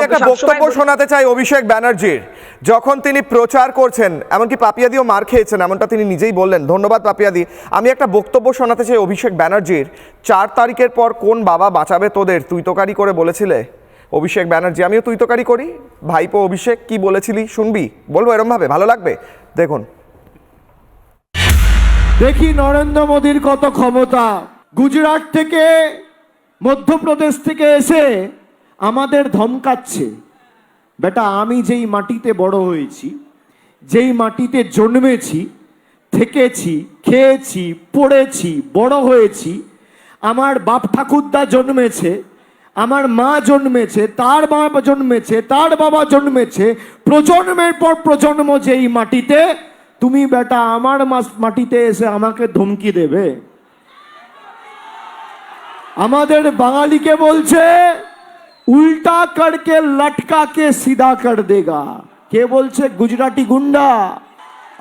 একটা বক্তব্য শোনাতে চাই অভিষেক ব্যানার্জির, যখন তিনি প্রচার করছেন, এমনকি পাপিয়াদিও মার খেয়েছেন, এমনটা তিনি নিজেই বললেন। ধন্যবাদ পাপিয়াদি। আমি একটা বক্তব্য শোনাতে চাই অভিষেক ব্যানার্জির। 4 তারিখের পর কোন বাবা বাঁচাবে তোদের, তুই তোকারি করে বলেছিলে অভিষেক ব্যানার্জি। আমিও তুই তোকারি করি। ভাইপো অভিষেক কি বলেছিলি শুনবি? বলবো এরম ভাবে, ভালো লাগবে। দেখুন, দেখি নরেন্দ্র মোদীর কত ক্ষমতা। গুজরাট থেকে, মধ্যপ্রদেশ থেকে এসে আমাদের ধমকাচ্ছে। বেটা, আমি যেই মাটিতে বড় হয়েছি, যেই মাটিতে জন্মেছি, থেকেছি, খেয়েছি, পড়েছি, বড় হয়েছি, আমার বাপ ঠাকুরদা জন্মেছে, আমার মা জন্মেছে, তার বাবা জন্মেছে, তার বাবা জন্মেছে, প্রজন্মের পর প্রজন্ম যেই মাটিতে, তুমি বেটা আমার মাটিতে এসে আমাকে ধমকি দেবে? আমাদের বাঙালিকে বলছে উল্টা করকে লটকা কে সিধা কর দেগা। কে বলছে? গুজরাটি গুন্ডা।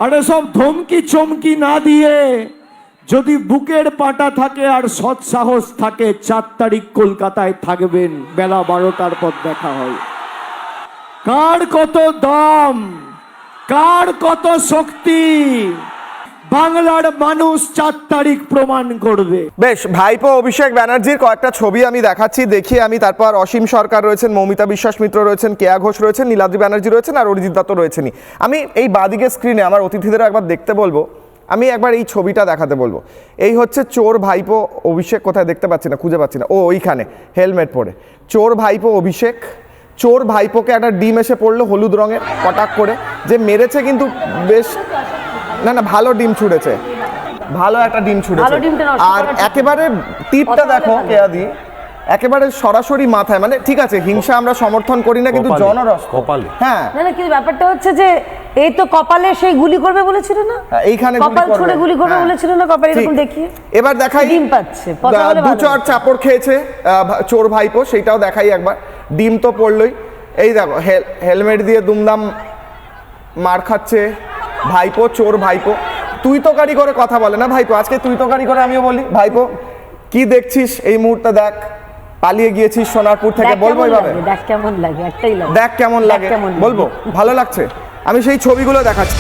আরে সব ধমকি চমকি না দিয়ে যদি বুকের পাটা থাকে আর সৎ সাহস থাকে, 4 তারিখ কলকাতায় থাকবেন, বেলা 12টার পর দেখা হয়। কার কত দাম, কার কত শক্তি, বাংলার মানুষ 4 তারিখ প্রমাণ করবে। বেশ, ভাইপো অভিষেক ব্যানার্জির কয়েকটা ছবি আমি দেখাচ্ছি, দেখি আমি। তারপর অসীম সরকার রয়েছেন, মৌমিতা বিশ্বাস মিত্র রয়েছেন, কেয়া ঘোষ রয়েছেন, নীলাদ্রি ব্যানার্জি রয়েছেন, আর অরিজিৎ দত্ত রয়েছেনই। আমি এই বাদিকের স্ক্রিনে আমার অতিথিদেরও একবার দেখতে বলবো। আমি একবার এই ছবিটা দেখাতে বলবো। এই হচ্ছে চোর ভাইপো অভিষেক। কোথায় দেখতে পাচ্ছি না, খুঁজে পাচ্ছি না। ও ওইখানে হেলমেট পরে চোর ভাইপো অভিষেক। চোর ভাইপোকে একটা ডিম এসে পড়লো হলুদ রঙের, কটাক করে। যে মেরেছে কিন্তু বেশ, না না, ভালো ডিম ছুঁড়েছে, ভালো একটা ডিম ছুঁড়েছে। আর একেবারে তীরটা দেখো কেয়াদি, একেবারে সরাসরি মাথায়। মানে ঠিক আছে, হিংসা আমরা সমর্থন করি না, কিন্তু জনরস কপালে। হ্যাঁ, না না, কিন্তু ব্যাপারটা হচ্ছে যে এই তো কপালে সেই গুলি করবে বলেছিল না, এইখানে কপাল ছুঁড়ে গুলি করবে বলেছিল না, কপালে এরকম দেখিয়ে। এবার দেখাই ডিম পাচ্ছে, 2-4 চাপড় খেয়েছে চোর ভাইপো, সেটাও দেখাই একবার। ডিম তো পড়লই। এই দেখো হেলমেট দিয়ে দুমদাম মার খাচ্ছে ভাইপো, চোর ভাইপো। তুই তো গাড়ি করে কথা বলে না ভাইপো, আজকে তুই তো গাড়ি করে আমিও বলি। ভাইপো কি দেখছিস এই মুহূর্তে? দেখ, পালিয়ে গিয়েছিস সোনারপুর থেকে, বলবো এইভাবে? দেখ কেমন লাগে, একটাই লাগে, দেখ কেমন লাগে, বলবো ভালো লাগছে। আমি সেই ছবিগুলো দেখাচ্ছি।